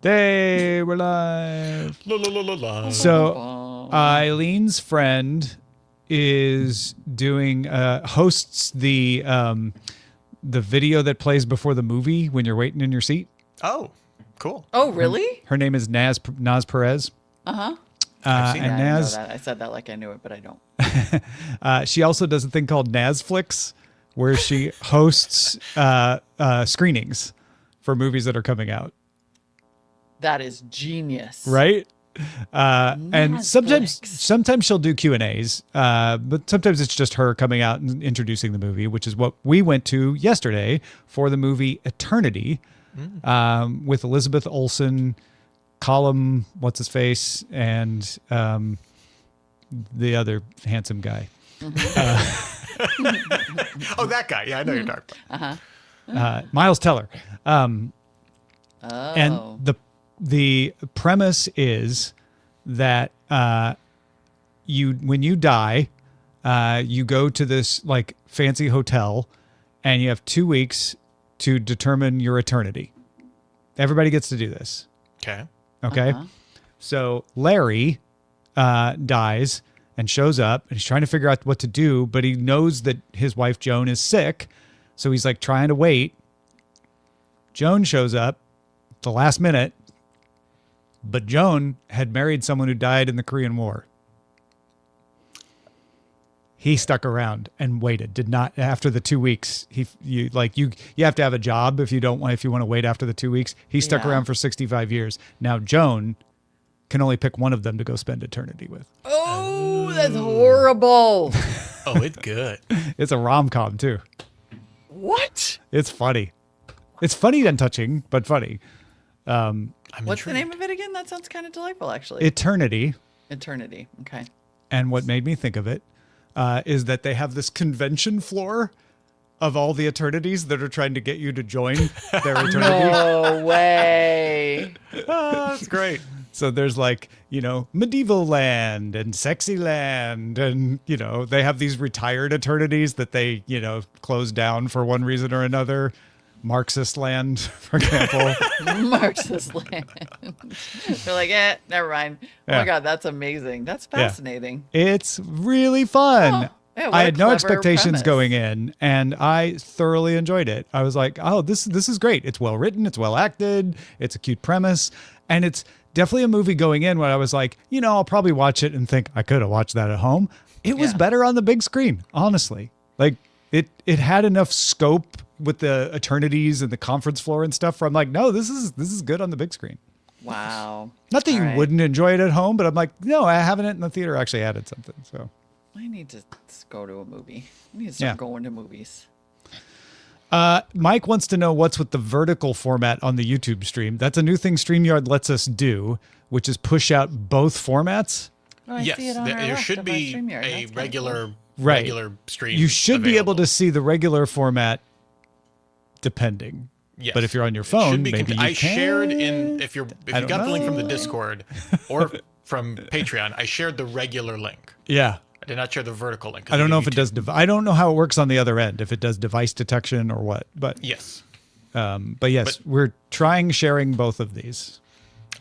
They were live. La, la, la, la, la. So Eileen's friend is doing hosts the video that plays before the movie when you're waiting in your seat. Oh, cool. Oh, really? Her name is Naz Perez. Uh-huh. I've seen and I know Naz, that. I said that like I knew it, but I don't. she also does a thing called Nazflix, where she hosts screenings for movies that are coming out. That is genius. Right? And Netflix. sometimes she'll do Q&As, but sometimes it's just her coming out and introducing the movie, which is what we went to yesterday for the movie Eternity, with Elizabeth Olsen, Colum, what's his face, and the other handsome guy. Oh, that guy. Yeah, I know you're talking about. Miles Teller. Oh. And the premise is that when you die, you go to this like fancy hotel, and you have 2 weeks to determine your eternity. Everybody gets to do this. Okay. Okay. So Larry dies and shows up, and he's trying to figure out what to do, but he knows that his wife Joan is sick, so he's like trying to wait. Joan shows up at the last minute. But Joan had married someone who died in the Korean War. He stuck around and waited. Did not after the 2 weeks. You have to have a job if you want to wait after the 2 weeks. He stuck Yeah. around for 65 years. Now Joan can only pick one of them to go spend eternity with. Oh, that's horrible. Oh, it's good. It's a rom-com too. What? It's funny. It's funny and touching, but funny. I'm What's the intrigued. name of it again? That sounds kind of delightful, actually. Eternity. Eternity. Okay. And what made me think of it is that they have this convention floor of all the eternities that are trying to get you to join their eternity. No way. Oh, that's great. So there's like, medieval land and sexy land. And, they have these retired eternities that they, close down for one reason or another. Marxist land, for example. Marxist land. They're like, never mind. Oh Yeah. my God, that's amazing. That's fascinating. It's really fun. Oh, yeah, what I a had no clever expectations premise. going in, and I thoroughly enjoyed it. I was like, oh, this is great. It's well written. It's well acted. It's a cute premise. And it's definitely a movie going in where I was like, I'll probably watch it and think I could have watched that at home. It was Yeah. better on the big screen, honestly. Like it had enough scope with the eternities and the conference floor and stuff where I'm like, no, this is good on the big screen. Wow. Not that All you right. wouldn't enjoy it at home, but I'm like, no, having it in the theater actually added something. So I need to go to a movie. I need to start Yeah. going to movies. Mike wants to know what's with the vertical format on the YouTube stream. That's a new thing StreamYard lets us do, which is push out both formats. Oh, I Yes, see it on our there left should of our be StreamYard. a That's kinda regular cool. Right. regular stream. You should be able available. to see the regular format depending. Yes. But if you're on your It phone, should be maybe you I shared can. in if you I don't got the link from the know. Discord or from Patreon, I shared the regular link. Yeah. I did not share the vertical link. 'cause I don't we know do if it YouTube. does. I don't know how it works on the other end, if it does device detection or what. But Yes. yes, we're trying sharing both of these.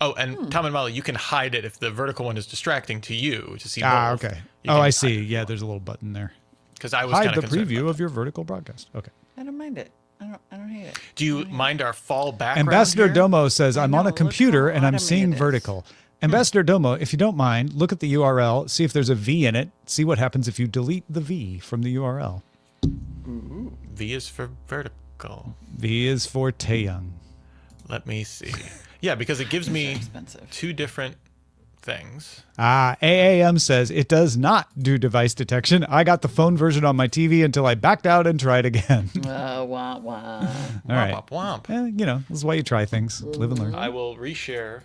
Oh, and Tom and Molly, you can hide it if the vertical one is distracting to you to see both. Okay. You Oh, can I hide see. it. Yeah, there's a little button there. Because I was Hide kind the of concerned preview about of your vertical broadcast. Okay. I don't mind it. I don't hate it. Do you mind our fall background? Ambassador here? Domo says, I'm on know, a look computer how and I'm automated seeing it is. vertical. Ambassador Domo, if you don't mind, look at the URL, see if there's a V in it, see what happens if you delete the V from the URL. V is for vertical. V is for Taeyang. Let me see. Yeah, because it gives me expensive. two different things. AAM says, it does not do device detection. I got the phone version on my TV until I backed out and tried again. Wah, wah. All right. Womp, womp, womp. This is why you try things. Live and learn. I will reshare.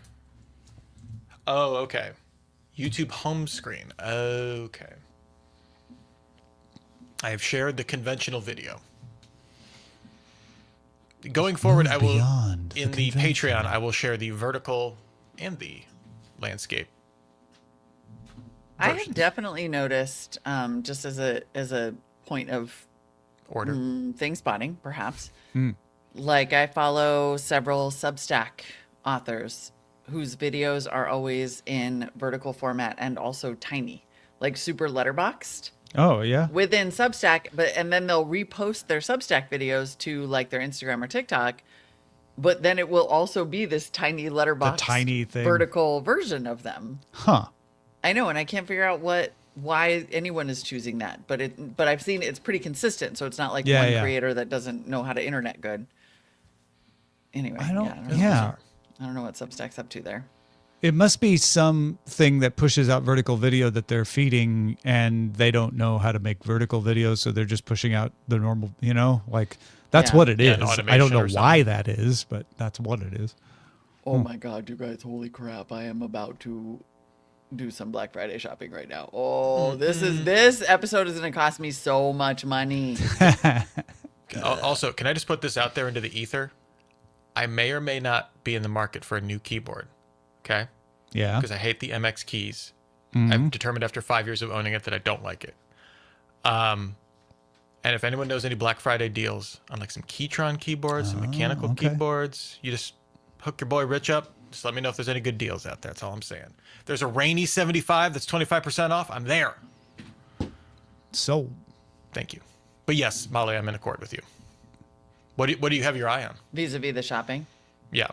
Oh, okay. YouTube home screen. Okay. I have shared the conventional video. Going forward, I will beyond the in the convention. Patreon, I will share the vertical and the landscape. I versions. have definitely noticed, just as a point of Order. thing spotting, perhaps. Like I follow several Substack authors whose videos are always in vertical format and also tiny, like super letterboxed Oh yeah. within Substack, and then they'll repost their Substack videos to like their Instagram or TikTok, but then it will also be this tiny letterbox tiny thing. vertical version of them. Huh. I know, and I can't figure out why anyone is choosing that, but I've seen it's pretty consistent, so it's not like Yeah, one yeah. creator that doesn't know how to internet good. Anyway, I don't. know. Yeah. I don't know what Substack's up to there. It must be something that pushes out vertical video that they're feeding, and they don't know how to make vertical videos, so they're just pushing out the normal. Like that's Yeah. what it Yeah, is. an I automation don't know or why that is, but that's what it is. Oh my God, you guys, holy crap. I am about to do some Black Friday shopping right now. Oh, this episode is going to cost me so much money. Also, can I just put this out there into the ether? I may or may not be in the market for a new keyboard. Okay? Yeah. Because I hate the MX keys. I've determined after 5 years of owning it that I don't like it. And if anyone knows any Black Friday deals on like some Keytron keyboards, some mechanical okay. keyboards, you just hook your boy Rich up. Just let me know if there's any good deals out there. That's all I'm saying. If there's a rainy 75 that's 25% off, I'm there. So Thank you. But yes, Molly, I'm in accord with you. What do you have your eye on? Vis-a-vis the shopping. Yeah.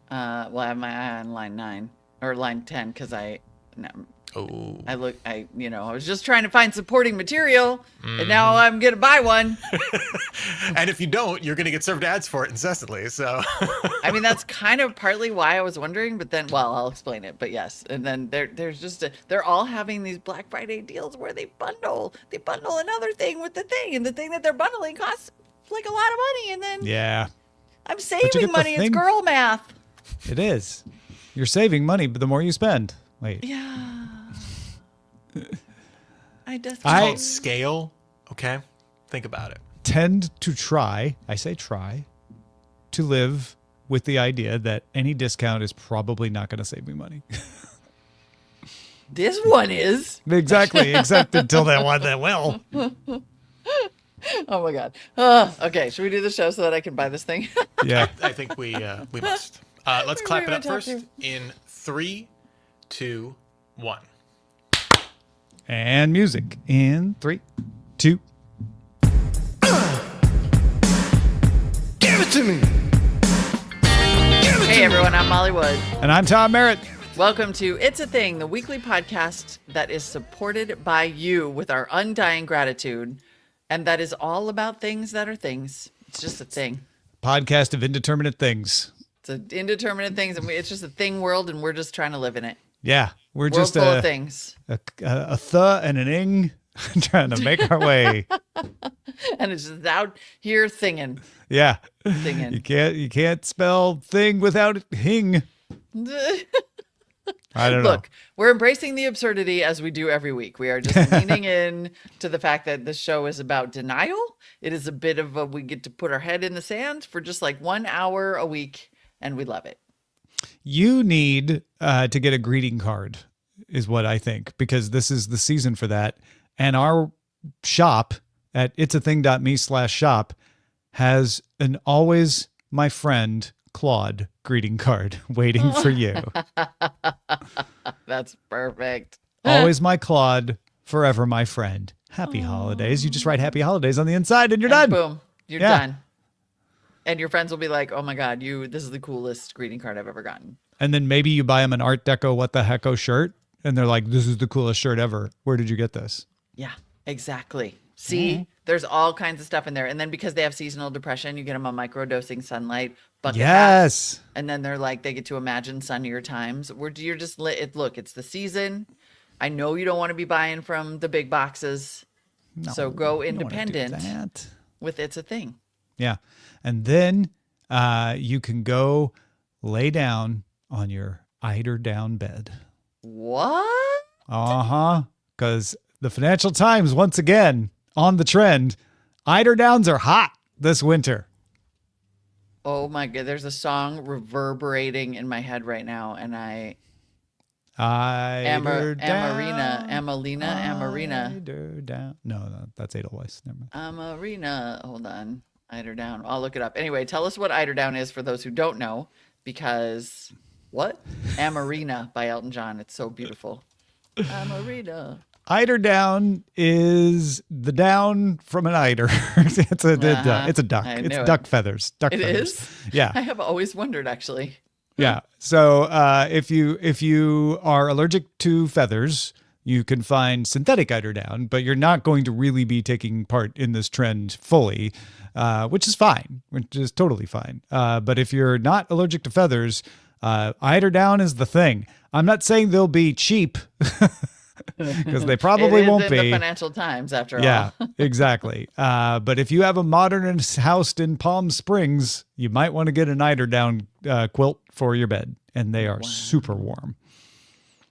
Well, I have my eye on line 9 or line 10 because I was just trying to find supporting material, and now I'm gonna buy one. And if you don't, you're going to get served ads for it incessantly. So I mean, that's kind of partly why I was wondering, but then, well, I'll explain it. But yes, and then there's just they're all having these Black Friday deals where they bundle another thing with the thing, and the thing that they're bundling costs like a lot of money, and then yeah, I'm you saving get the money. It's thing- girl math. it is. You're saving money, but the more you spend. Wait. Yeah. I just it's called scale. Okay. Think about it. Tend to try, I say try, to live with the idea that any discount is probably not going to save me money. this one is. Exactly, except until that one that will. Oh my God. Okay, should we do the show so that I can buy this thing? Yeah. I think we must. Let's clap it were up top first two. in 3, 2, 1. And music in 3, 2. Give it to me. Hey everyone, I'm Molly Wood. And I'm Tom Merritt. Welcome to It's a Thing, the weekly podcast that is supported by you with our undying gratitude. And that is all about things that are things. It's just a thing. Podcast of indeterminate things. It's an indeterminate things, and it's just a thing world, and we're just trying to live in it. Yeah, we're World just full of things. a th and an ing trying to make our way. And it's just out here thinging. Yeah. Thinging. You can't spell thing without hing. I don't know. Look, we're embracing the absurdity as we do every week. We are just leaning in to the fact that this show is about denial. It is a bit of we get to put our head in the sand for just like 1 hour a week, and we love it. You need to get a greeting card is what I think, because this is the season for that. And our shop at itsathing.me/shop has an always my friend Claude greeting card waiting for you. That's perfect. Always my Claude, forever my friend. Happy holidays. You just write happy holidays on the inside and you're done. Boom. You're Yeah. done. And your friends will be like, oh my God, this is the coolest greeting card I've ever gotten. And then maybe you buy them an Art Deco What the Hecko shirt and they're like, this is the coolest shirt ever. Where did you get this? Yeah, exactly. See, there's all kinds of stuff in there. And then because they have seasonal depression, you get them a microdosing sunlight bucket hat. Yes. And then they're like, they get to imagine sunnier times. Where you're just lit. Look, it's the season. I know you don't want to be buying from the big boxes. So go You don't wanna do independent that. with It's a Thing. Yeah. And then you can go lay down on your eider down bed. What? Uh-huh. Because the Financial Times, once again, on the trend, eider downs are hot this winter. Oh my God. There's a song reverberating in my head right now. And Eider down. Amarina. Eider down. No, that's Edelweiss. Never mind. Amarina. Hold on. Eider down. I'll look it up. Anyway, tell us what eider down is for those who don't know. because what? Amarina by Elton John. It's so beautiful. Amarina. Eiderdown is the down from an eider. It's a duck. I It's knew it. duck feathers. Duck It feathers. is? Yeah. I have always wondered, actually. Yeah. So if you are allergic to feathers, you can find synthetic eiderdown, but you're not going to really be taking part in this trend fully, which is fine, which is totally fine. But if you're not allergic to feathers, eiderdown is the thing. I'm not saying they'll be cheap because they probably It is won't in be. the Financial Times, after Yeah, all. exactly. But if you have a modern house in Palm Springs, you might want to get an eiderdown quilt for your bed, and they are super warm.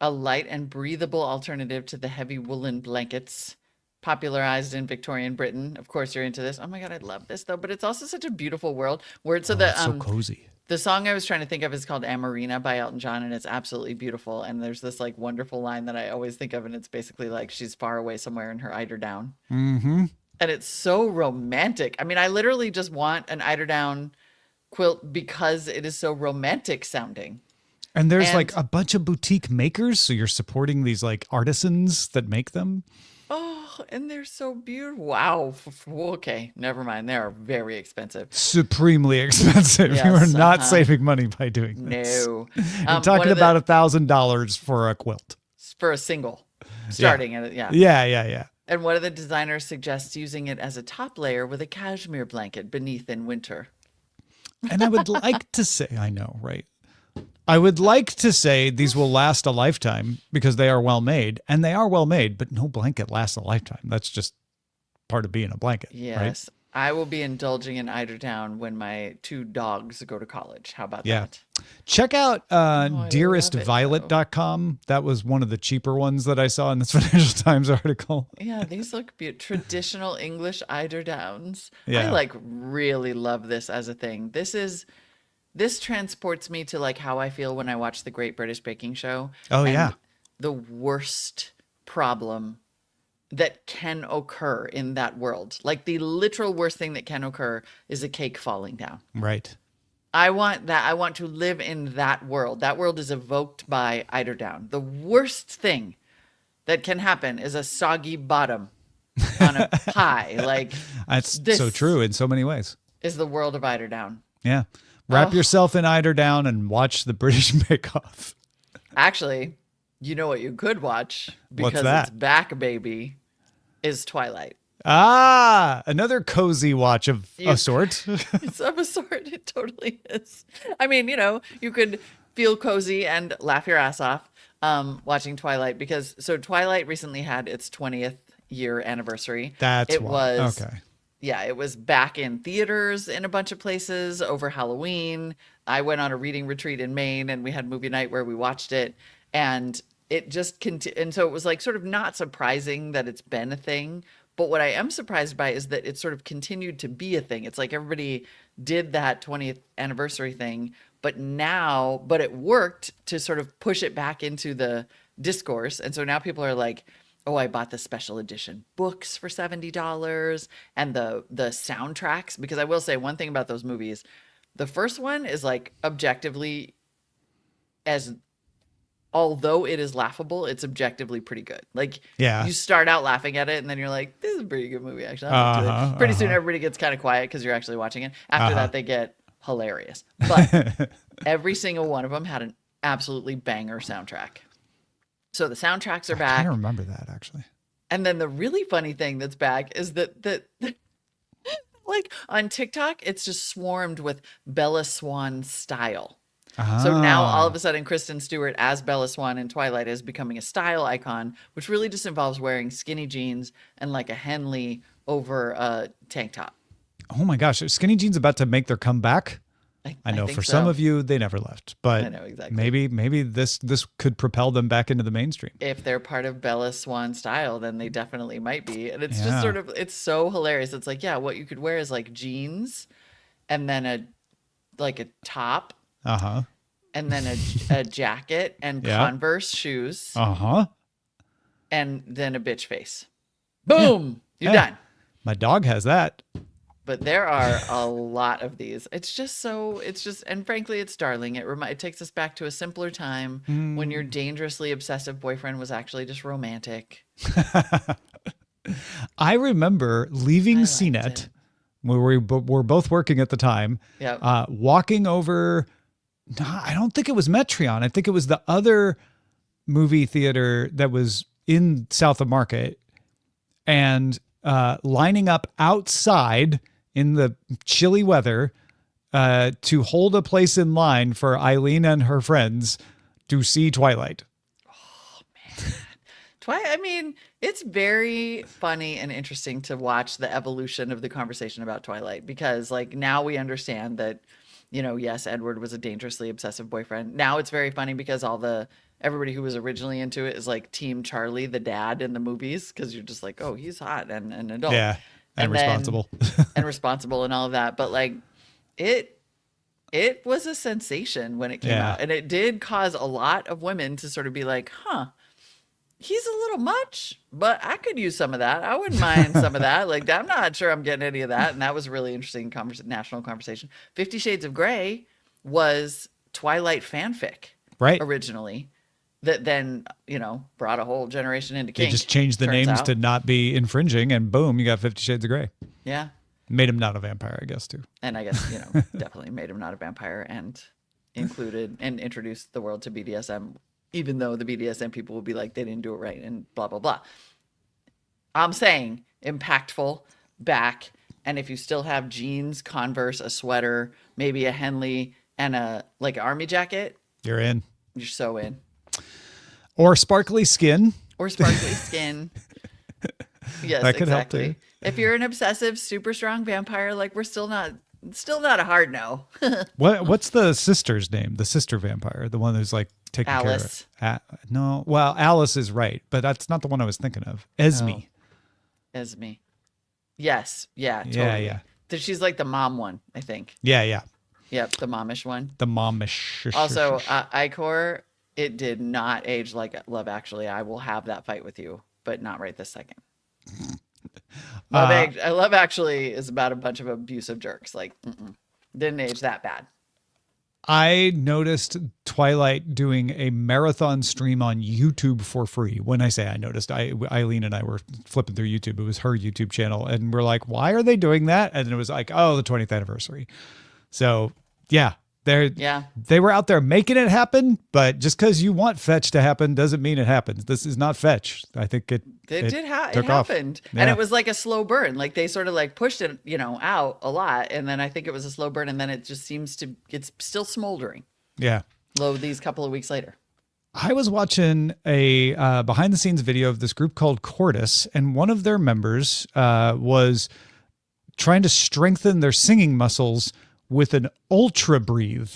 A light and breathable alternative to the heavy woolen blankets popularized in Victorian Britain. Of course, you're into this. Oh my God, I love this though. But it's also such a beautiful world where it's It's so cozy. the song I was trying to think of is called Amarina by Elton John, and it's absolutely beautiful. And there's this like wonderful line that I always think of, and it's basically like she's far away somewhere in her eiderdown. Mm-hmm. And it's so romantic. I mean, I literally just want an eiderdown quilt because it is so romantic sounding. And there's And- like a bunch of boutique makers, so you're supporting these like artisans that make them. Oh, and they're so beautiful. Wow. Okay, never mind. They are very expensive. Supremely expensive. You are Yes, not saving money by doing this. No. I'm One talking of the- about $1,000 for a quilt. for a single starting at it. Yeah. Yeah. And one of the designers suggests using it as a top layer with a cashmere blanket beneath in winter. And I would like to say, I know, right? I would like to say these will last a lifetime because they are well made, and they are well made, but no blanket lasts a lifetime. That's just part of being a blanket. Right? Yes. I will be indulging in eiderdown when my 2 dogs go to college. How about Yeah. that? Check out love it, dearestviolet.com. That was one of the cheaper ones that I saw in this Financial Times article. Yeah, these look beautiful. Traditional English eiderdowns. Yeah. I like really love this as a thing. This transports me to like how I feel when I watch the Great British Baking Show. Oh, and yeah. The worst problem that can occur in that world. Like the literal worst thing that can occur is a cake falling down. Right. I want that. I want to live in that world. That world is evoked by eiderdown. The worst thing that can happen is a soggy bottom on a pie. Like That's This- so true in so many ways. is the world of eiderdown. Yeah. Wrap Oh. yourself in eiderdown and watch the British Bake Off. Actually, you know what you could watch What's because that? it's back, baby, is Twilight. Ah, another cozy watch of a You- sort. It's of a sort. It totally is. I mean, you could feel cozy and laugh your ass off watching Twilight because Twilight recently had its 20th year anniversary. That's it why. was Okay. Yeah, it was back in theaters in a bunch of places over Halloween. I went on a reading retreat in Maine and we had movie night where we watched it. And it just and so it was like sort of not surprising that it's been a thing. But what I am surprised by is that it sort of continued to be a thing. It's like everybody did that 20th anniversary thing, but it worked to sort of push it back into the discourse. And so now people are like, oh, I bought the special edition books for $70 and the soundtracks. Because I will say one thing about those movies. The first one is like objectively, although it is laughable, it's objectively pretty good. Like Yeah. you start out laughing at it and then you're like, this is a pretty good movie, actually. I'm into Uh-huh, it. Pretty soon everybody gets kind of quiet because you're actually watching it. After Uh-huh. that, they get hilarious. But every single one of them had an absolutely banger soundtrack. So the soundtracks are I back. kind of remember that actually. And then the really funny thing that's back is that like on TikTok, it's just swarmed with Bella Swan style. So now all of a sudden, Kristen Stewart as Bella Swan in Twilight is becoming a style icon, which really just involves wearing skinny jeans and like a Henley over a tank top. Oh my gosh, are skinny jeans about to make their comeback? I know think for some so. of you they never left, but I know, exactly. maybe this could propel them back into the mainstream. If they're part of Bella Swan style, then they definitely might be. And it's Yeah. just sort of, it's so hilarious. It's like, yeah, what you could wear is like jeans and then a top Uh-huh. and then a jacket and Yeah. Converse shoes Uh-huh. and then a bitch face. Boom. You're Yeah. done. My dog has that. But there are a lot of these. And frankly, it's darling. It takes us back to a simpler time when your dangerously obsessive boyfriend was actually just romantic. I remember leaving liked CNET, it. where we were both working at the time, Yep. walking over. No, I don't think it was Metreon. I think it was the other movie theater that was in South of Market, and lining up outside in the chilly weather to hold a place in line for Eileen and her friends to see Twilight. I mean, it's very funny and interesting to watch the evolution of the conversation about Twilight because, like, now we understand that, yes, Edward was a dangerously obsessive boyfriend. Now it's very funny because everybody who was originally into it is like Team Charlie, the dad in the movies, because you're just like, oh, he's hot and an adult. Yeah, and then- responsible. and responsible and all of that. But like, it was a sensation when it came Yeah. out, and it did cause a lot of women to sort of be like, huh. He's a little much, but I could use some of that. I wouldn't mind some of that. Like, I'm not sure I'm getting any of that. And that was a really interesting national conversation. 50 Shades of Grey was Twilight fanfic Right. originally that then, brought a whole generation into kink. They just changed the turns names out. to not be infringing, and boom, you got 50 Shades of Grey. Yeah. Made him not a vampire, I guess, too. And I guess, definitely made him not a vampire and included and introduced the world to BDSM, even though the BDSM people will be like, they didn't do it right and blah, blah, blah. I'm saying impactful back. And if you still have jeans, Converse, a sweater, maybe a Henley and a army jacket, You're in. you're so in. Or sparkly skin. Or sparkly skin. Yes, That could help, exactly. too. If you're an obsessive, super strong vampire, like, we're still not a hard no. What's the sister's name? The sister vampire, the one who's like taking Alice. care of. No, well, Alice is right, but that's not the one I was thinking of. Esme. Oh. Esme. Yes. Yeah. Totally. Yeah, yeah. She's like the mom one, I think. Yeah. Yep. The momish one. The momish. Also, Icor, it did not age like Love Actually. I will have that fight with you, but not right this second. Love Actually is about a bunch of abusive jerks. Like, didn't age that bad. I noticed Twilight doing a marathon stream on YouTube for free. When I say I noticed, Eileen and I were flipping through YouTube. It was her YouTube channel. And we're like, why are they doing that? And it was like, oh, the 20th anniversary. So, yeah. They were out there making it happen, but just because you want Fetch to happen doesn't mean it happens. This is not Fetch. I think it It took off. happened. Yeah. And it was like a slow burn. Like, they sort of like pushed it, out a lot. And then I think it was a slow burn. And then it just seems it's still smoldering. Yeah. These couple of weeks later. I was watching a behind the scenes video of this group called Cordis, and one of their members was trying to strengthen their singing muscles with an ultra breathe.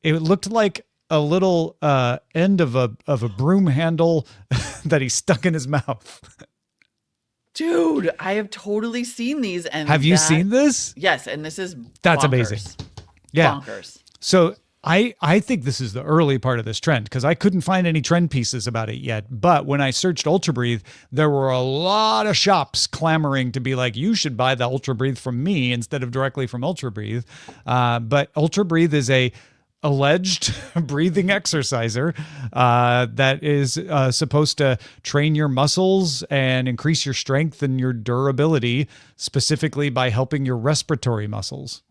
It looked like a little end of a broom handle that he stuck in his mouth. Dude, I have totally seen these. And Have you seen this? Yes, and this is That's bonkers. amazing. Yeah. Bonkers. So I think this is the early part of this trend because I couldn't find any trend pieces about it yet. But when I searched Ultra Breathe, there were a lot of shops clamoring to be like, you should buy the Ultra Breathe from me instead of directly from Ultra Breathe. But Ultra Breathe is a alleged breathing exerciser that is supposed to train your muscles and increase your strength and your durability, specifically by helping your respiratory muscles.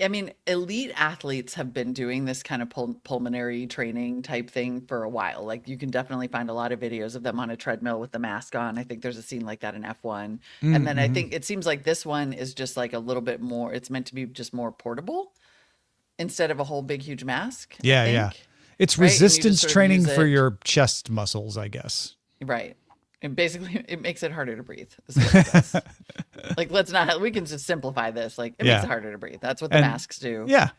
I mean, elite athletes have been doing this kind of pulmonary training type thing for a while. Like, you can definitely find a lot of videos of them on a treadmill with the mask on. I think there's a scene like that in F1. And then I think it seems like this one is just like a little bit more, it's meant to be just more portable instead of a whole big, huge mask. I Yeah. think. It's Right? And you just resistance sort of training use for it- your chest muscles, I guess. Right. And basically, it makes it harder to breathe. Is what it does. Like, we can just simplify this. Like, it Yeah. makes it harder to breathe. That's what the And- masks do. Yeah.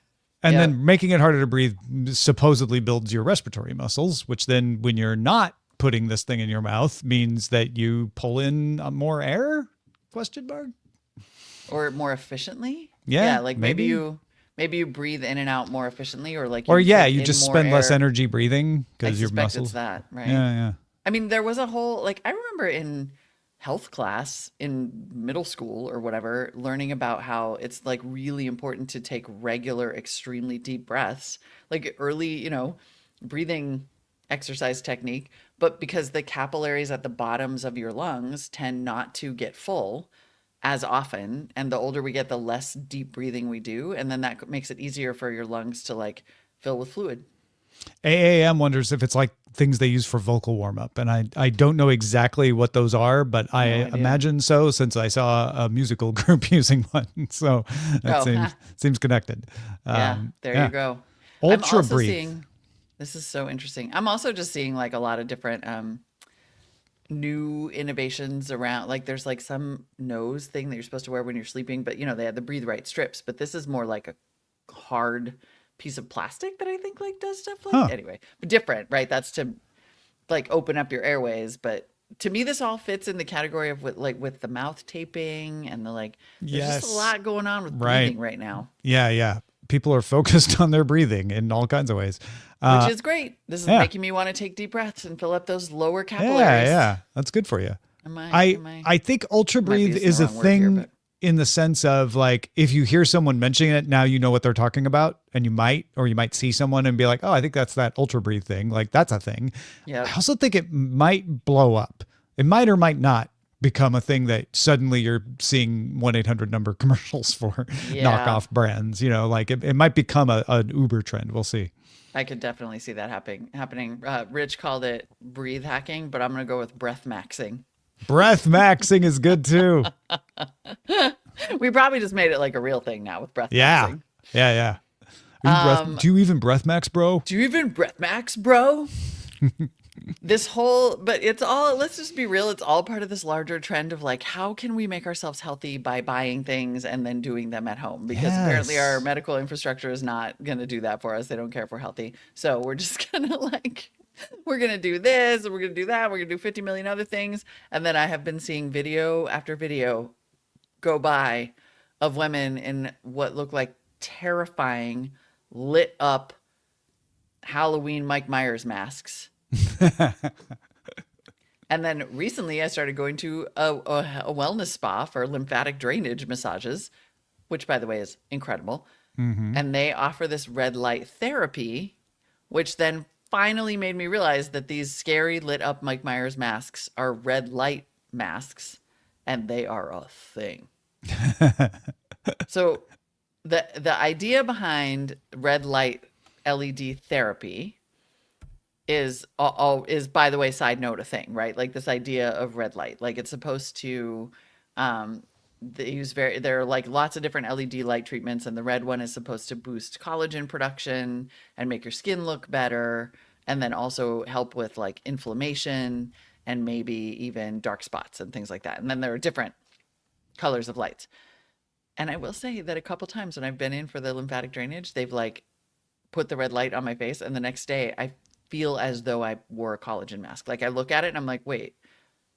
And Yeah. then making it harder to breathe supposedly builds your respiratory muscles, which then when you're not putting this thing in your mouth means that you pull in more air? Question mark. Or more efficiently. Yeah, like maybe. maybe you breathe in and out more efficiently, or like Or take you in just more spend less air. energy breathing I because your suspect muscles. it's that, right? Yeah. I mean, there was a whole, like, I remember in health class in middle school or whatever, learning about how it's like really important to take regular, extremely deep breaths, like early, breathing exercise technique, but because the capillaries at the bottoms of your lungs tend not to get full as often, and the older we get, the less deep breathing we do, and then that makes it easier for your lungs to like fill with fluid. AAM wonders if it's like things they use for vocal warm up. And I don't know exactly what those are, but I idea. imagine so, since I saw a musical group using one. So that Oh, seems connected. Yeah, there you go. Ultra I'm also breathe. seeing, this is so interesting. I'm also just seeing like a lot of different new innovations around. Like there's like some nose thing that you're supposed to wear when you're sleeping, but they had the Breathe Right strips, but this is more like a hard piece of plastic that I think like does stuff like anyway, but different, right? That's to like open up your airways, but to me this all fits in the category of with the mouth taping and the like. There's just a Yes. lot going on with Right. breathing right now. Yeah. People are focused on their breathing in all kinds of ways. Which is great. This is yeah. making me want to take deep breaths and fill up those lower capillaries. Yeah. That's good for you. Am I think Ultra Might be Breathe using is the a wrong word here, thing but- in the sense of like, if you hear someone mentioning it, now you know what they're talking about, and you might see someone and be like, oh, I think that's that Ultra Breathe thing. Like that's a thing. Yeah. I also think it might blow up. It might or might not become a thing that suddenly you're seeing 1-800 number commercials for Yeah. knockoff brands, like it might become an Uber trend. We'll see. I could definitely see that happening. Rich called it breathe hacking, but I'm going to go with breath maxing. Breath maxing is good too. We probably just made it like a real thing now with breath Yeah. maxing. Yeah. Do you even breath max, bro? Do you even breath max, bro? But it's all, let's just be real, it's all part of this larger trend of like, how can we make ourselves healthy by buying things and then doing them at home? Because apparently Yes. our medical infrastructure is not going to do that for us. They don't care if we're healthy. So we're just going to like, we're going to do this and we're going to do that. We're going to do 50 million other things. And then I have been seeing video after video go by of women in what look like terrifying, lit up Halloween Mike Myers masks. And then recently I started going to a wellness spa for lymphatic drainage massages, which by the way is incredible. And they offer this red light therapy, which then finally made me realize that these scary lit up Mike Myers masks are red light masks, and they are a thing. So the idea behind red light LED therapy is by the way, side note, a thing, right? Like this idea of red light, like it's supposed to there are like lots of different LED light treatments, and the red one is supposed to boost collagen production and make your skin look better, and then also help with like inflammation and maybe even dark spots and things like that. And then there are different colors of lights. And I will say that a couple times when I've been in for the lymphatic drainage, they've like put the red light on my face, and the next day I feel as though I wore a collagen mask. Like I look at it and I'm like, wait,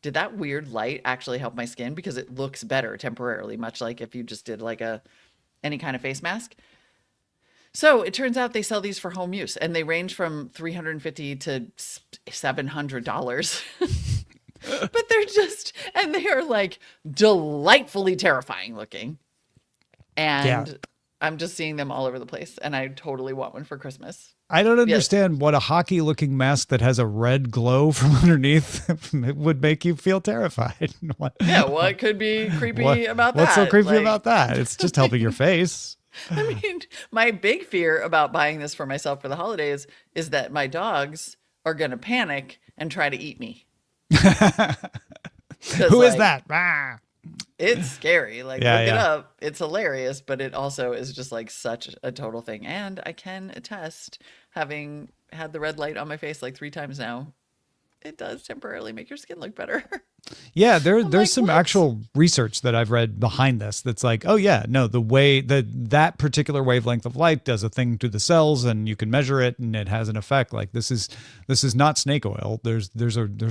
did that weird light actually help my skin? Because it looks better temporarily, much like if you just did like any kind of face mask. So it turns out they sell these for home use, and they range from $350 to $700. But they are like delightfully terrifying looking. And Yeah. I'm just seeing them all over the place, and I totally want one for Christmas. I don't understand what a hockey looking mask that has a red glow from underneath would make you feel terrified. What, Yeah, what could be creepy about that? What's so creepy Like, about that? It's just helping your face. I mean, my big fear about buying this for myself for the holidays is that my dogs are going to panic and try to eat me. Who is that? Ah. It's scary. Like, Yeah, look it yeah. up. It's hilarious, but it also is just like such a total thing. And I can attest, having had the red light on my face like 3 times now, it does temporarily make your skin look better. Yeah, there's like, some what? actual research that I've read behind this that's like, oh yeah, no, the way that particular wavelength of light does a thing to the cells, and you can measure it, and it has an effect. Like this is not snake oil. There's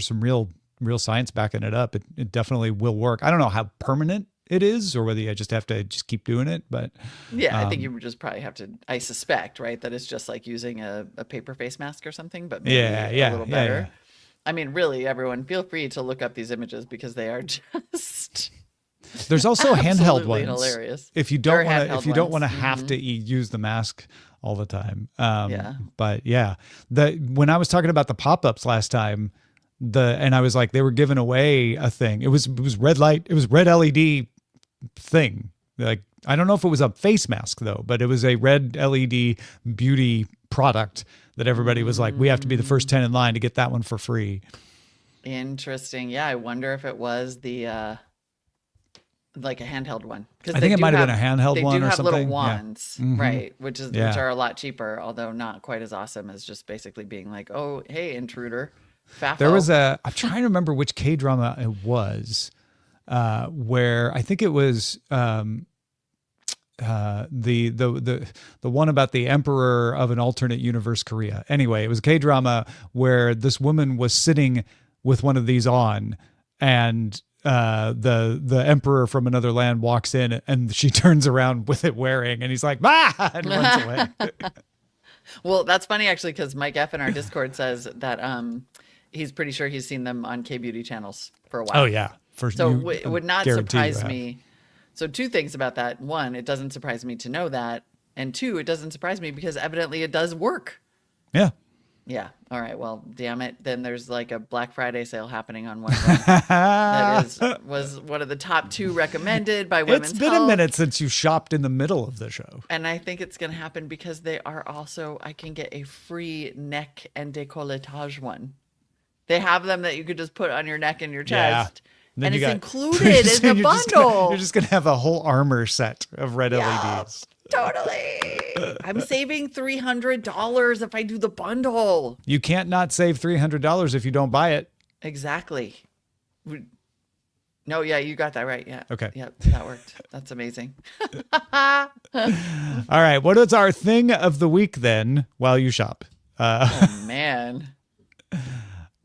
some real science backing it up. It definitely will work. I don't know how permanent it is, or whether you just have to just keep doing it, but Yeah, I think you would just probably have to, I suspect, right, that it's just like using a paper face mask or something, but maybe a little better. I mean, really, everyone, feel free to look up these images because they are just There's also handheld absolutely ones. hilarious. If you There don't are want to, if handheld you don't want ones. to have to use the mask all the time. Yeah. But yeah, when I was talking about the pop-ups last time, and I was like, they were giving away a thing. It was red light. It was red LED thing. Like, I don't know if it was a face mask though, but it was a red LED beauty product that everybody was like, we have to be the first 10 in line to get that one for free. Interesting. Yeah, I wonder if it was the like a handheld one. Because I think it might have been a handheld they one do or have something. little Yeah. wands, Mhm. right? Which Yeah. are a lot cheaper, although not quite as awesome as just basically being like, oh, hey, intruder. Faffo. There was I'm trying to remember which K-drama it was, where I think it was the one about the emperor of an alternate universe Korea. Anyway, it was a K-drama where this woman was sitting with one of these on, and the emperor from another land walks in, and she turns around with it wearing, and he's like, "Ah!" and runs away. Well, that's funny actually, because Mike F in our Discord says that he's pretty sure he's seen them on K beauty channels for a while. Oh yeah, for So you- it would not guarantee you surprise have. me. So two things about that. One, it doesn't surprise me to know that. And two, it doesn't surprise me because evidently it does work. Yeah. Yeah. All right. Well, damn it. Then there's like a Black Friday sale happening on one of them. That was one of the top 2 recommended by Women's It's been Health. a minute since you shopped in the middle of the show. And I think it's going to happen because they are also, I can get a free neck and décolletage one. They have them that you could just put on your neck and your Yeah. chest. Then And you it's got- included in the bundle. You're just gonna have a whole armor set of red Yeah. LEDs. Totally. I'm saving $300 if I do the bundle. You can't not save $300 if you don't buy it. Exactly. No, yeah, you got that right. Yeah. Okay. Yep, that worked. That's amazing. All right, what is our thing of the week then while you shop? Oh, man.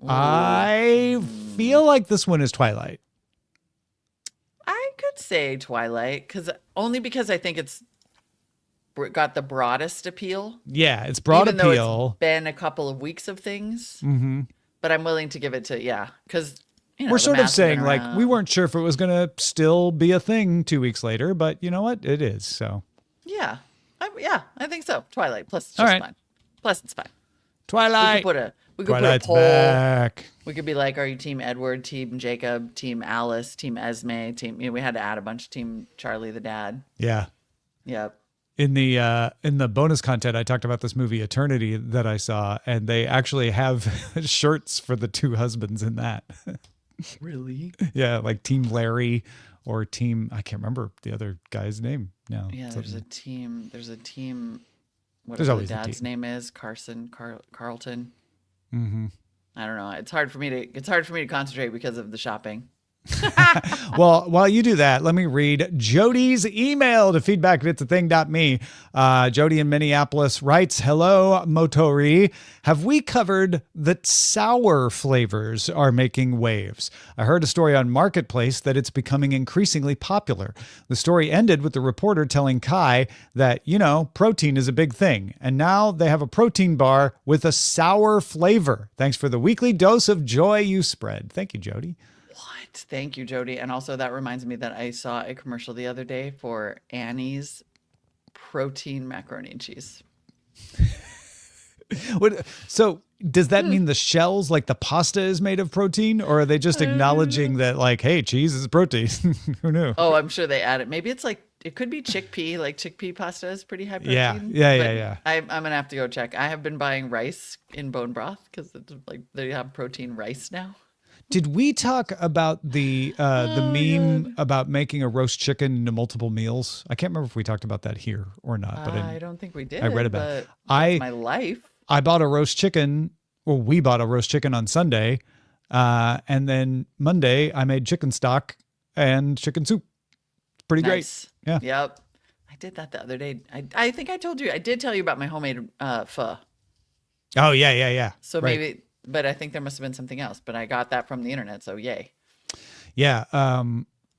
I feel like this one is Twilight. I could say Twilight only because I think it's got the broadest appeal. Yeah, it's broad even though appeal. it's been a couple of weeks of things. Mm-hmm. But I'm willing to give it to, because We're sort of saying like we weren't sure if it was going to still be a thing 2 weeks later, but you know what? It is. So Yeah. I think so. Twilight. Plus, it's All just right. fine. Plus, it's fine. Twilight. We could put a Twilight's poll. back. We could be like, are you Team Edward, Team Jacob, Team Alice, Team Esme, Team? We had to add a bunch of Team Charlie the dad. Yeah. Yep. In the bonus content, I talked about this movie Eternity that I saw, and they actually have shirts for the 2 husbands in that. Really? Yeah, like Team Larry or Team, I can't remember the other guy's name now. Yeah. There's a team. There's Whatever the always a dad's team. name is, Carlton. Mm-hmm. I don't know. It's hard for me to concentrate because of the shopping. Well, while you do that, let me read Jody's email to feedback@itsathing.me. Jody in Minneapolis writes, "Hello, Motori. Have we covered that sour flavors are making waves? I heard a story on Marketplace that it's becoming increasingly popular. The story ended with the reporter telling Kai that, protein is a big thing. And now they have a protein bar with a sour flavor. Thanks for the weekly dose of joy you spread." Thank you, Jody. Thank you, Jody. And also that reminds me that I saw a commercial the other day for Annie's protein macaroni and cheese. So does that mean the shells, like the pasta, is made of protein, or are they just acknowledging that, like, hey, cheese is protein? Who knew? Oh, I'm sure they add it. Maybe it's like, it could be chickpea. Like chickpea pasta is pretty high protein. Yeah. I'm gonna have to go check. I have been buying rice in bone broth because it's like they have protein rice now. Did we talk about the meme about making a roast chicken into multiple meals? I can't remember if we talked about that here or not. But I don't think we did. I read about it. but that's my life. I bought a roast chicken. Well, we bought a roast chicken on Sunday, and then Monday I made chicken stock and chicken soup. Pretty Nice. great. Yeah. Yep. I did that the other day. I think I told you. I did tell you about my homemade pho. Oh yeah. So Right. maybe, but I think there must have been something else. But I got that from the internet. So yay. Yeah.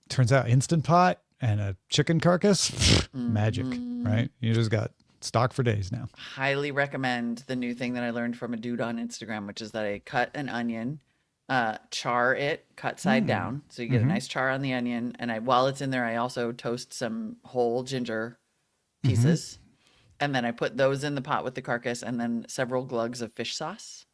Turns out Instant Pot and a chicken carcass, magic, right? You just got stock for days now. Highly recommend the new thing that I learned from a dude on Instagram, which is that I cut an onion, char it, cut side down, so you get a nice char on the onion. And while it's in there, I also toast some whole ginger pieces, and then I put those in the pot with the carcass, and then several glugs of fish sauce.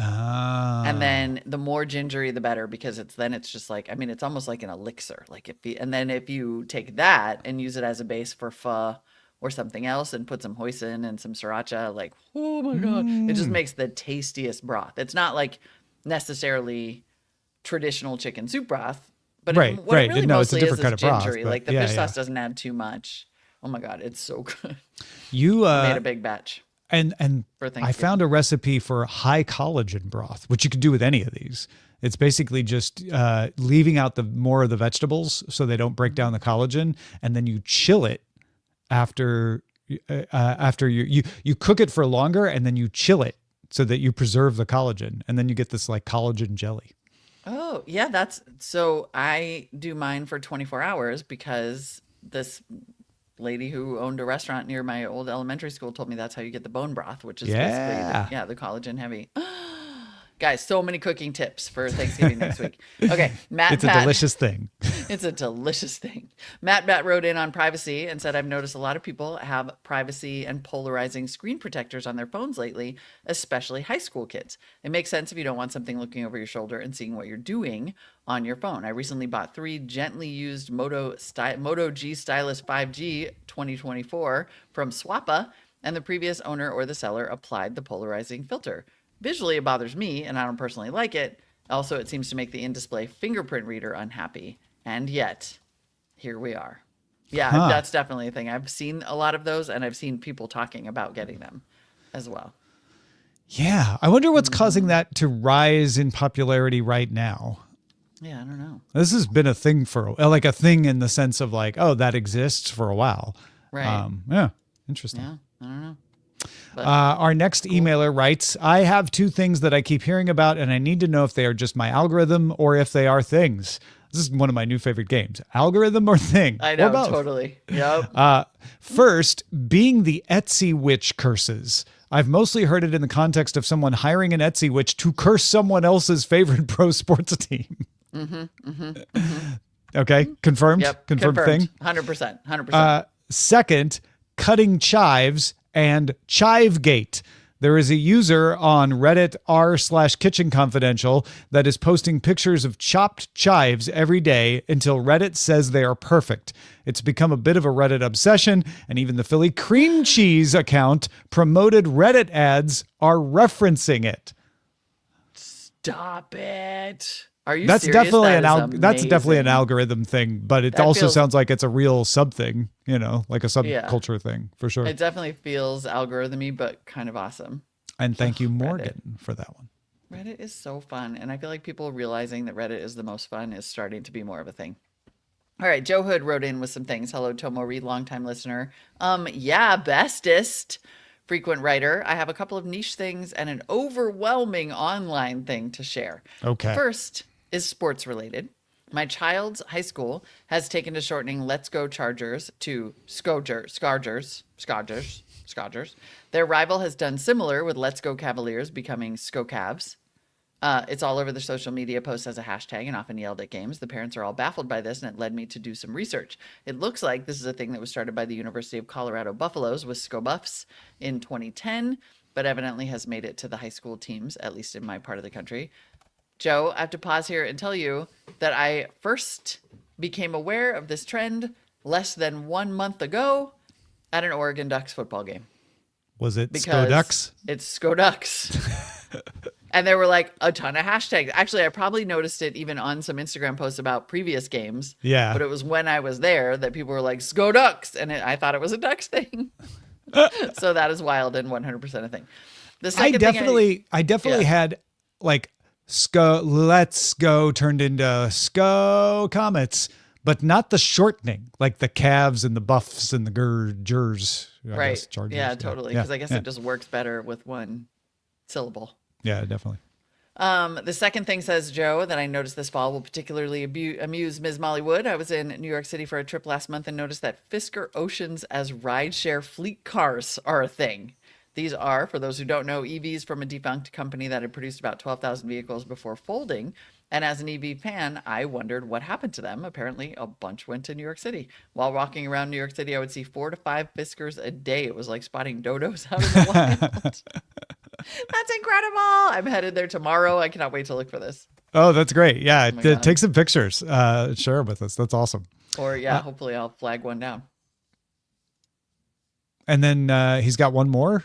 And then the more gingery, the better, because it's just like, I mean, it's almost like an elixir. Like and then if you take that and use it as a base for pho or something else and put some hoisin and some sriracha, like, oh my God, it just makes the tastiest broth. It's not like necessarily traditional chicken soup broth, but Right, what right. it really No, it's a mostly different is kind of broth, gingery. but Like the yeah, fish yeah. sauce doesn't add too much. Oh my God, it's so good. You Made a big batch. and for I Thanksgiving. found a recipe for high collagen broth, which you could do with any of these. It's basically just leaving out the more of the vegetables so they don't break down the collagen, and then you chill it after you cook it for longer, and then you chill it so that you preserve the collagen, and then you get this like collagen jelly. Oh, yeah, so I do mine for 24 hours because this lady who owned a restaurant near my old elementary school told me that's how you get the bone broth, which is Yeah. basically the collagen heavy. Guys, so many cooking tips for Thanksgiving next week. Okay, Matt It's a Pat. delicious thing. It's a delicious thing. Matt Bat wrote in on privacy and said, I've noticed a lot of people have privacy and polarizing screen protectors on their phones lately, especially high school kids. It makes sense if you don't want something looking over your shoulder and seeing what you're doing on your phone. I recently bought 3 gently used Moto G Stylus 5G 2024 from Swappa, and the previous owner or the seller applied the polarizing filter. Visually, it bothers me, and I don't personally like it. Also, it seems to make the in-display fingerprint reader unhappy. And yet, here we are. Yeah, that's definitely a thing. I've seen a lot of those, and I've seen people talking about getting them as well. Yeah. I wonder what's causing that to rise in popularity right now. Yeah, I don't know. This has been a thing like a thing in the sense of like, oh, that exists for a while. Right. Yeah. Interesting. Yeah, I don't know. But Our next emailer writes, I have 2 things that I keep hearing about, and I need to know if they are just my algorithm or if they are things. This is one of my new favorite games. Algorithm or thing? I Or know, both? totally. Yep. First, being the Etsy witch curses. I've mostly heard it in the context of someone hiring an Etsy witch to curse someone else's favorite pro sports team. Okay, confirmed? Yep. Confirmed thing? 100%. 100%. Second, cutting chives and Chivegate. There is a user on Reddit r/Kitchen Confidential that is posting pictures of chopped chives every day until Reddit says they are perfect. It's become a bit of a Reddit obsession, and even the Philly Cream Cheese account promoted Reddit ads are referencing it. Stop it. Are you That's serious? definitely That is that's definitely an amazing. algorithm thing, but it That also feels- sounds like it's a real sub thing, like a subculture thing for sure. It definitely feels algorithmy, but kind of awesome. And thank you, Reddit. Morgan, for that one. Reddit is so fun, and I feel like people realizing that Reddit is the most fun is starting to be more of a thing. All right, Joe Hood wrote in with some things. Hello, Tomo Reed, longtime listener. Yeah, bestest frequent writer. I have a couple of niche things and an overwhelming online thing to share. Okay. First is sports related. My child's high school has taken to shortening Let's Go Chargers to Scargers. Their rival has done similar with Let's Go Cavaliers becoming ScoCavs. It's all over the social media posts as a hashtag and often yelled at games. The parents are all baffled by this, and it led me to do some research. It looks like this is a thing that was started by the University of Colorado Buffaloes with ScoBuffs in 2010, but evidently has made it to the high school teams, at least in my part of the country. Joe, I have to pause here and tell you that I first became aware of this trend less than 1 month ago at an Oregon Ducks football game. Was it Because Skoducks? it's Skoducks. And there were like a ton of hashtags. Actually, I probably noticed it even on some Instagram posts about previous games. Yeah. But it was when I was there that people were like, Skoducks. And I thought it was a Ducks thing. So that is wild and 100% a thing. The I second thing definitely Yeah. had like Let's Go turned into Sko Comets, but not the shortening, like the Cavs and the Buffs and the Gers. I Right. guess, Chargers. Yeah, totally. Because I guess it just works better with one syllable. Yeah, definitely. The second thing, says Joe, that I noticed this fall will particularly amuse Ms. Molly Wood. I was in New York City for a trip last month and noticed that Fisker Oceans as rideshare fleet cars are a thing. These are, for those who don't know, EVs from a defunct company that had produced about 12,000 vehicles before folding. And as an EV fan, I wondered what happened to them. Apparently, a bunch went to New York City. While walking around New York City, I would see 4 to 5 Fiskars a day. It was like spotting dodos out in the wild. That's incredible. I'm headed there tomorrow. I cannot wait to look for this. Oh, that's great. Yeah, my God. take some pictures. Share 'em with us. That's awesome. Or yeah, hopefully I'll flag one down. And then he's got one more.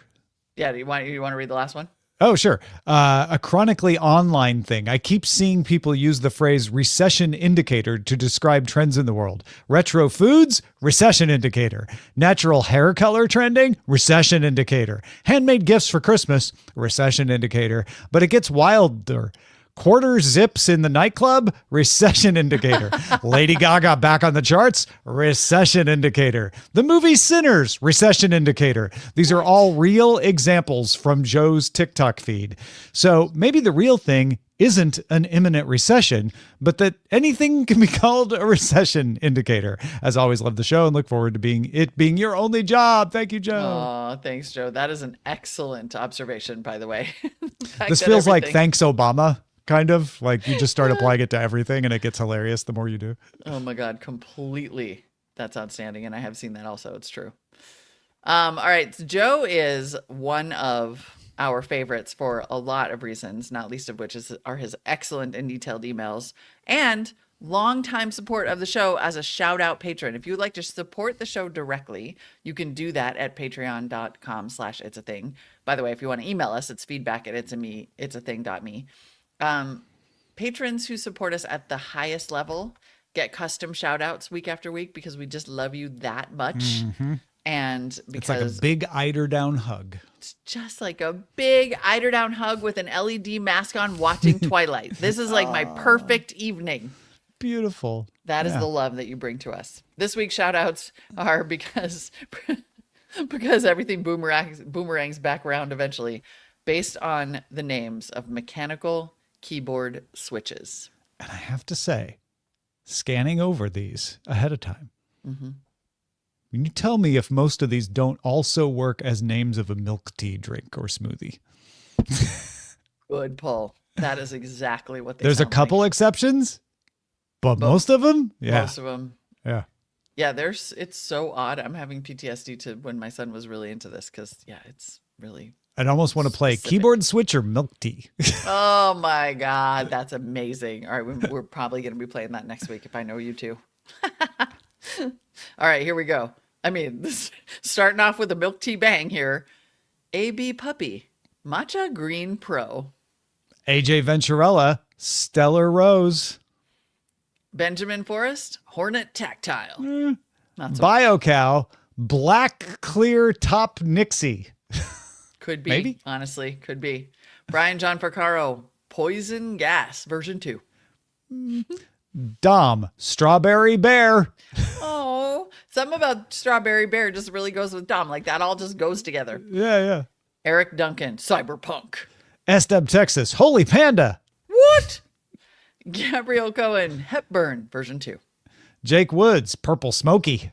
Yeah, do you want to read the last one? Oh, sure. A chronically online thing. I keep seeing people use the phrase recession indicator to describe trends in the world. Retro foods, recession indicator. Natural hair color trending, recession indicator. Handmade gifts for Christmas, recession indicator. But it gets wilder. Quarter zips in the nightclub, recession indicator. Lady Gaga back on the charts, recession indicator. The movie Sinners, recession indicator. These are all real examples from Joe's TikTok feed. So maybe the real thing isn't an imminent recession, but that anything can be called a recession indicator. As always, love the show and look forward to being your only job. Thank you, Joe. Oh, thanks, Joe. That is an excellent observation, by the way. The fact This that feels like everything- thanks Obama. Kind of like you just start applying it to everything and it gets hilarious the more you do. Oh my God, completely. That's outstanding. And I have seen that also. It's true. All right. So Joe is one of our favorites for a lot of reasons, not least of which are his excellent and detailed emails and longtime support of the show as a shout out patron. If you would like to support the show directly, you can do that at patreon.com/it'sathing. By the way, if you want to email us, it's feedback@it'sathing.me. Patrons who support us at the highest level get custom shout outs week after week because we just love you that much. And It's because like a big eider down hug. it's just like a big eider down hug with an LED mask on watching Twilight. This is like my perfect evening. Beautiful. That is Yeah. the love that you bring to us. This week's shout outs are because everything boomerangs back around eventually based on the names of mechanical keyboard switches. And I have to say, scanning over these ahead of time, can you tell me if most of these don't also work as names of a milk tea drink or smoothie? Good pull. That is exactly what they There's a sound couple exceptions, but most of them? like. Yeah. Most of them. Yeah. Yeah, it's so odd. I'm having PTSD to when my son was really into this because, yeah, it's really. I'd almost want to play Specific. keyboard switch or milk tea. Oh my God, that's amazing. All right, we're probably going to be playing that next week if I know you two. All right, here we go. I mean, starting off with a milk tea bang here. AB Puppy, Matcha Green Pro. AJ Venturella, Stellar Rose, Benjamin Forrest, Hornet Tactile. Not so BioCow, Black Clear Top Nixie. could be, maybe. honestly, could be. Brian John Farcaro, Poison Gas version 2. Dom, Strawberry Bear. Oh, something about Strawberry Bear just really goes with Dom. Like that all just goes together. Yeah. Eric Duncan, Cyberpunk. SW Texas, Holy Panda. What? Gabriel Cohen, Hepburn version 2. Jake Woods, Purple Smoky.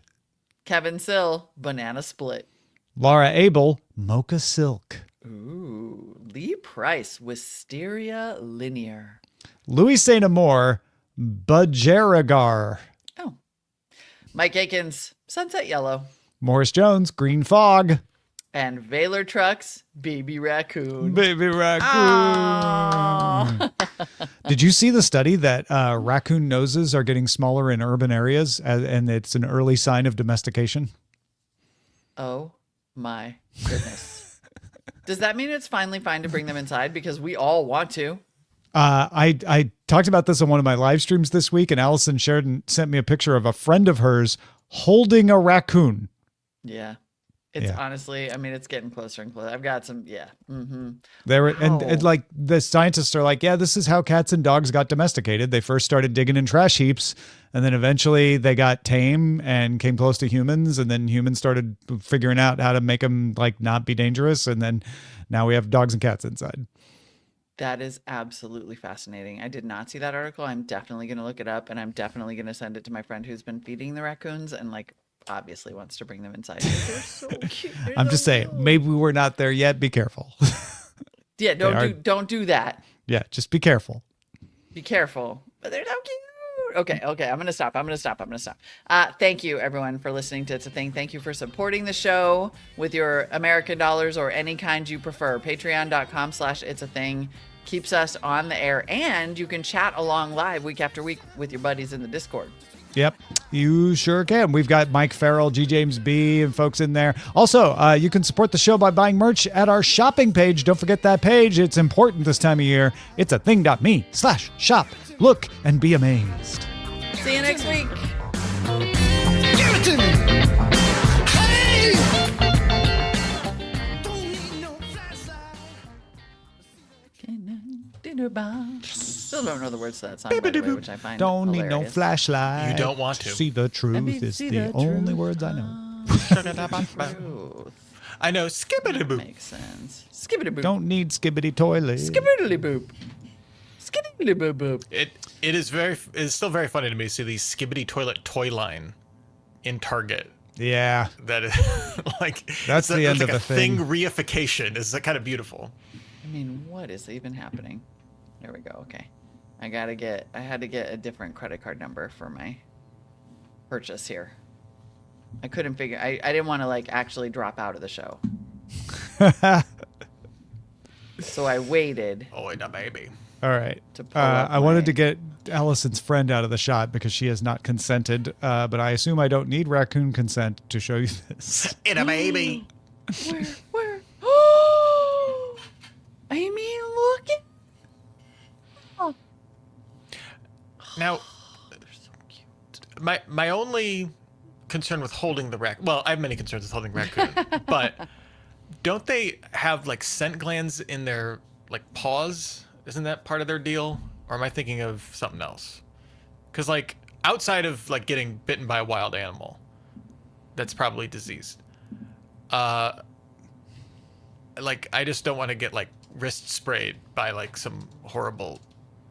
Kevin Sill, Banana Split. Laura Abel, Mocha Silk. Ooh, Lee Price, Wisteria Linear. Louis St. Amour, Budgerigar. Oh. Mike Akins, Sunset Yellow. Morris Jones, Green Fog. And Valor Trucks, Baby Raccoon. Baby Raccoon. Aw. Did you see the study that raccoon noses are getting smaller in urban areas and it's an early sign of domestication? Oh my goodness. Does that mean it's finally fine to bring them inside? Because we all want to. I talked about this on one of my live streams this week, and Allison Sheridan sent me a picture of a friend of hers holding a raccoon. Yeah. It's Yeah. honestly, I mean, it's getting closer and closer. I've got some, yeah. Mm-hmm. They were, and Wow. like the scientists are like, yeah, this is how cats and dogs got domesticated. They first started digging in trash heaps, and then eventually they got tame and came close to humans, and then humans started figuring out how to make them like not be dangerous, and then now we have dogs and cats inside. That is absolutely fascinating. I did not see that article. I'm definitely going to look it up, and I'm definitely going to send it to my friend who's been feeding the raccoons and like obviously wants to bring them inside. They're so cute. They're I'm so just saying, cute. maybe we're not there yet. Be careful. Yeah, are- don't do that. Yeah, just be careful. Be careful. But they're so cute. Okay. I'm gonna stop. Thank you everyone for listening to It's a Thing. Thank you for supporting the show with your American dollars or any kind you prefer. Patreon.com/It's a Thing keeps us on the air, and you can chat along live week after week with your buddies in the Discord. Yep, you sure can. We've got Mike Farrell, G. James B, and folks in there. Also, you can support the show by buying merch at our shopping page. Don't forget that page. It's important this time of year. It's athing.me/shop. Look and be amazed. See you next week. Give it to me. Hey! Don't need no flashlight. Still don't know the words to that song, by the way, which I find Don't need no hilarious. flashlight. You don't want to. See the truth Let me is see the the only truth. words I know. Truth. I know. Skippity boop. Makes sense. Skibbity boop. Don't need skibbity toilet. Skibbity boop. Skibbity boop boop. It's still very funny to me to see the Skibbity toilet toy line in Target. Yeah. That is like That's the end like of a the thing. reification. Is kind of beautiful. I mean, what is even happening? There we go. Okay. I had to get a different credit card number for my purchase here. I couldn't figure, I didn't want to like actually drop out of the show. So I waited Oh, no, baby. All right. to pull up I wanted my- to get Allison's friend out of the shot because she has not consented, but I assume I don't need raccoon consent to show you this. In a baby. Where? Oh! I mean, look at. Oh, Now, they're so cute. my only concern with holding the raccoon. Well, I have many concerns with holding raccoon, but don't they have like scent glands in their like paws? Isn't that part of their deal? Or am I thinking of something else? Because like outside of like getting bitten by a wild animal, that's probably diseased. Like I just don't want to get like wrist sprayed by like some horrible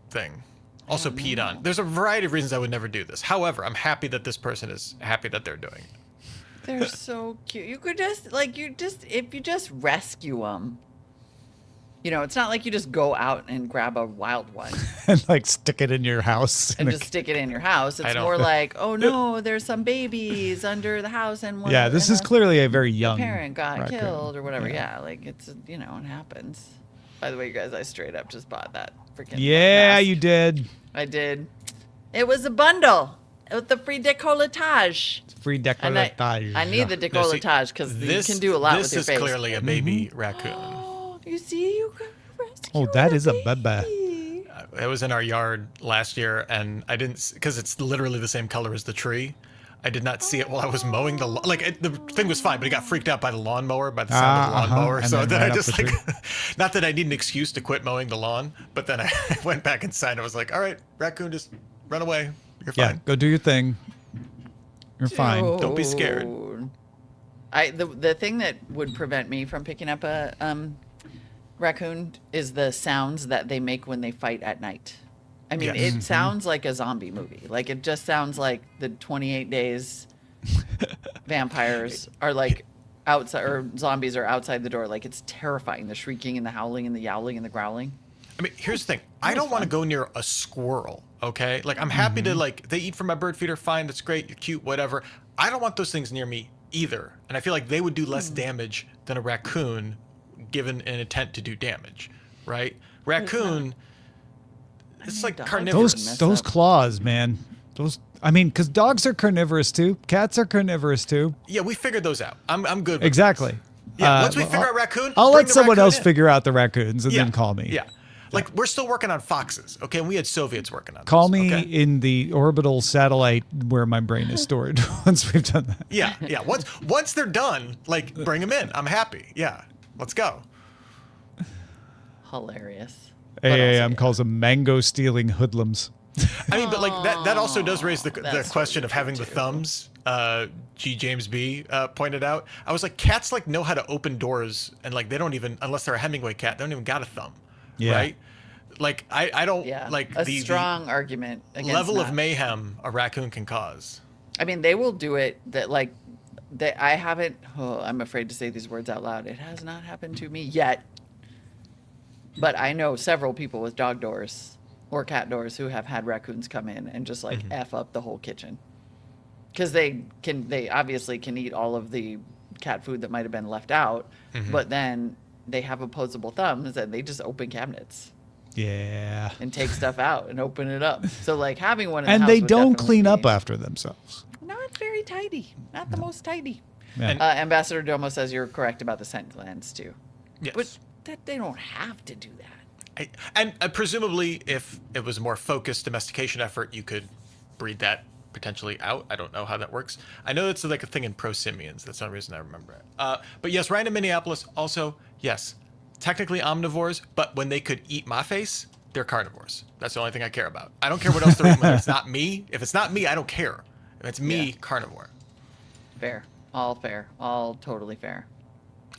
thing. Also peed on. There's a variety of reasons I would never do this. However, I'm happy that this person is happy that they're doing it. They're so cute. You could just like if you just rescue them. You know, it's not like you just go out and grab a wild one And like stick it in your house. and in a- just stick it in your house. It's don't- more like, oh no, there's some babies under the house and one. yeah, this and is a clearly a very young parent got raccoon. killed or whatever. Yeah, like it's you know it happens. By the way, you guys, I straight up just bought that freaking. Yeah, mask. you did. I did. It was a bundle with the free décolletage. Free And decolletage. I need the Now, see, décolletage because you can do a lot with This your is face. clearly a baby raccoon. Oh, you see, you can rescue Oh, that is a baby. baby. It was in our yard last year, and I didn't because it's literally the same color as the tree. I did not see it while I was mowing the lawn. Like the thing was fine, but it got freaked out by the lawnmower, by the sound of the lawnmower. And So then then ran I up just the like, not that I need an excuse to quit mowing the lawn, but then I went back inside and I was like, all right, raccoon, just run away. You're Yeah, fine. go do your thing. You're fine. Don't be scared. Dude. The thing that would prevent me from picking up a raccoon is the sounds that they make when they fight at night. I mean, Yes. it sounds like a zombie movie. Like it just sounds like the 28 Days vampires are like outside, or zombies are outside the door. Like it's terrifying. The shrieking and the howling and the yowling and the growling. I mean, here's the thing. I don't want to go near a squirrel, okay? Like, I'm happy to, like, they eat from my bird feeder, fine, that's great, you're cute, whatever. I don't want those things near me either. And I feel like they would do less damage than a raccoon given an intent to do damage, right? Raccoon, it's like dogs carnivorous. mess Those up. claws, man. I mean, because dogs are carnivorous too. Cats are carnivorous too. Yeah, we figured those out. I'm good with Exactly. Yeah, once we well, figure out raccoon, I'll bring let the someone raccoon else in. figure out the raccoons and Yeah, then call me. Yeah. Like, we're still working on foxes, okay? And we had Soviets working on Call this, me okay? in the orbital satellite where my brain is stored once we've done that. Yeah, yeah. Once they're done, like, bring them in. I'm happy. Yeah, let's go. Hilarious. But also, AAM yeah. calls them mango stealing hoodlums. I mean, but like that also does raise the that's question of having the thumbs. G. James B. Pointed out. I was like, cats like know how to open doors, and like they don't even, unless they're a Hemingway cat, they don't even got a thumb. Yeah. Right. Like I don't Yeah, like a the strong argument against level of not. mayhem a raccoon can cause. I mean, they will do it that like that I haven't I'm afraid to say these words out loud. It has not happened to me yet. But I know several people with dog doors or cat doors who have had raccoons come in and just like F up the whole kitchen. Cuz they obviously can eat all of the cat food that might have been left out, but then they have opposable thumbs and they just open cabinets Yeah. and take stuff out and open it up. So like having one in the And house they would don't definitely clean up be- after themselves. Not very tidy. Not the most tidy. Yeah. Ambassador Domo says you're correct about the scent glands too. Yes. But that they don't have to do that. And presumably, if it was a more focused domestication effort, you could breed that potentially out. I don't know how that works. I know it's like a thing in Pro Simians. That's the only reason I remember it. But yes, Ryan in Minneapolis also, yes, technically omnivores, but when they could eat my face, they're carnivores. That's the only thing I care about. I don't care what else they're eating when it's not me. If it's not me, I don't care. If it's me, Yeah. carnivore. Fair. All fair. All totally fair.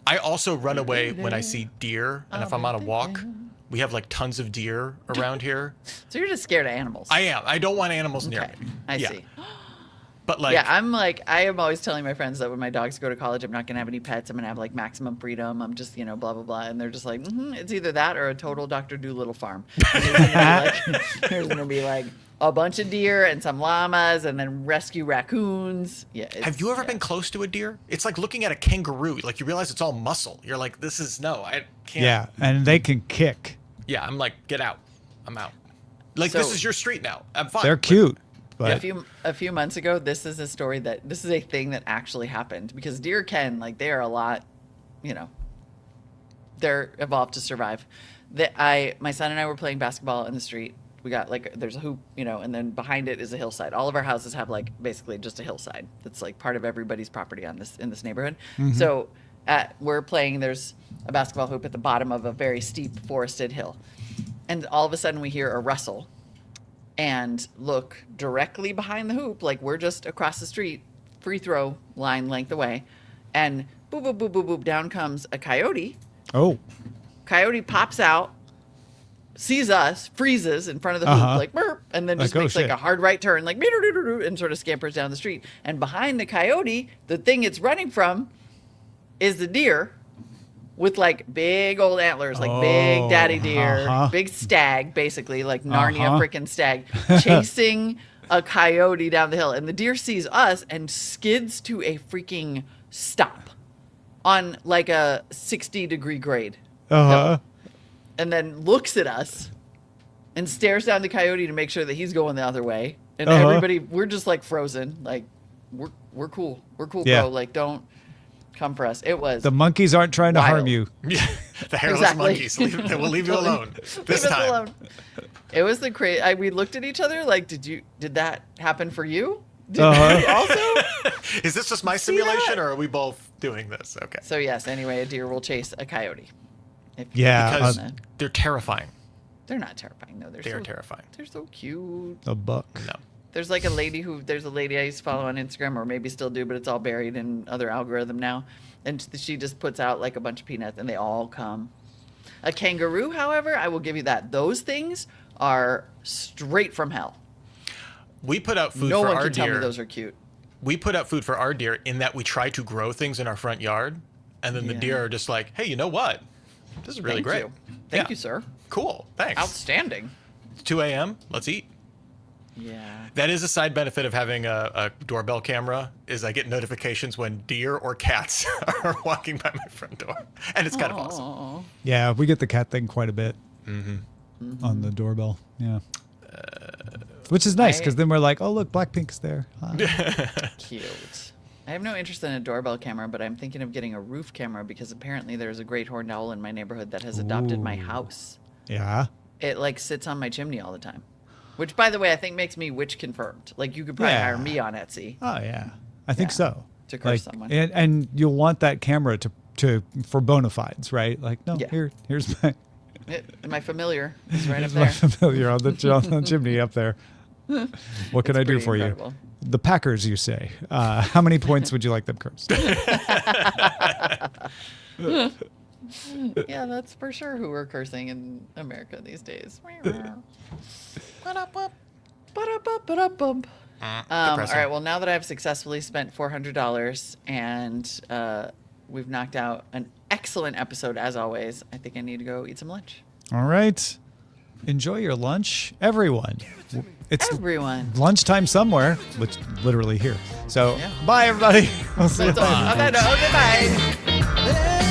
I also run away when I see deer, and if I'm on a walk, we have like tons of deer around here. So you're just scared of animals. I am. I don't want animals near Okay. me. I Yeah. see. But like, Yeah, I am always telling my friends that when my dogs go to college, I'm not going to have any pets. I'm going to have like maximum freedom. I'm just, blah, blah, blah. And they're just like, it's either that or a total Dr. Doolittle farm. And there's going to be like a bunch of deer and some llamas and then rescue raccoons. Yeah. have you ever been close to a deer? It's like looking at a kangaroo. Like you realize it's all muscle. You're like, I can't. Yeah. And they can kick. Yeah, I'm like, get out. I'm out. Like this So- is your street now. I'm fine. They're But- cute. But A few months ago, this is a thing that actually happened because deer can, like, they are a lot, they're evolved to survive. My son and I were playing basketball in the street. We got like, there's a hoop, and then behind it is a hillside. All of our houses have like basically just a hillside. That's like part of everybody's property in this neighborhood. So we're playing, there's a basketball hoop at the bottom of a very steep forested hill. And all of a sudden we hear a rustle and look directly behind the hoop, like we're just across the street, free throw line length away, and boop, boop, boop, boop, boop, down comes a coyote. oh, Coyote pops out, sees us, freezes in front of the hoop, like burp, and then just Like, oh, makes like shit. a hard right turn, like and sort of scampers down the street. And behind the coyote, the thing it's running from is the deer with like big old antlers, like big daddy deer, big stag, basically like Narnia freaking stag, chasing a coyote down the hill. And the deer sees us and skids to a freaking stop on like a 60-degree grade. And then looks at us and stares down the coyote to make sure that he's going the other way. And everybody, we're just like frozen. Like, we're cool. We're cool, Yeah. bro. Like, don't come for us. It was the monkeys aren't trying to harm wild. you. Yeah, the hairless Exactly. monkeys. They will leave you alone this Leave us time. alone. It was the crazy. We looked at each other like, did that happen for you? Did you also? Is this just my See that? simulation, or are we both doing this? Okay. So yes. Anyway, a deer will chase a coyote. Yeah, Because uh, they're terrifying. They're not terrifying. No, They are terrifying. They're so cute. a buck. No. There's a lady I used to follow on Instagram, or maybe still do, but it's all buried in other algorithm now. And she just puts out like a bunch of peanuts and they all come. A kangaroo, however, I will give you that. Those things are straight from hell. We put out food No for one our can tell me deer. those are cute. We put out food for our deer in that we try to grow things in our front yard, and then the Yeah. deer are just like, "Hey, you know what? This is really Thank great. you. Thank Yeah. you, sir. Cool. Thanks. Outstanding. It's 2 a.m. Let's eat." Yeah. That is a side benefit of having a doorbell camera is I get notifications when deer or cats are walking by my front door, and it's kind of awesome. Aw. Yeah, we get the cat thing quite a bit on the doorbell. Yeah. Which is nice because then we're like, oh, look, Blackpink's there. Hi. Cute. I have no interest in a doorbell camera, but I'm thinking of getting a roof camera because apparently there's a great horned owl in my neighborhood that has adopted my Ooh. house. Yeah. It like sits on my chimney all the time. Which, by the way, I think makes me witch confirmed. Like you could probably Yeah. hire me on Etsy. Oh, yeah. I think Yeah. so. To curse someone. And you'll want that camera to for bona fides, right? Like, no, Yeah. here's my My familiar is right up here's my there. familiar on the chimney up there. What can It's I do pretty for incredible. you? The Packers, you say. How many points would you like them cursed? Yeah, that's for sure who we're cursing in America these days. Ba-da-bum, ba-da-bum. All Depressing. right. Well, now that I've successfully spent $400 and we've knocked out an excellent episode as always, I think I need to go eat some lunch. All right. Enjoy your lunch, everyone. It's Everyone. lunchtime somewhere, which literally here. So, Yeah. bye, everybody. We'll see you That's all. later. On that note, goodbye. Hey,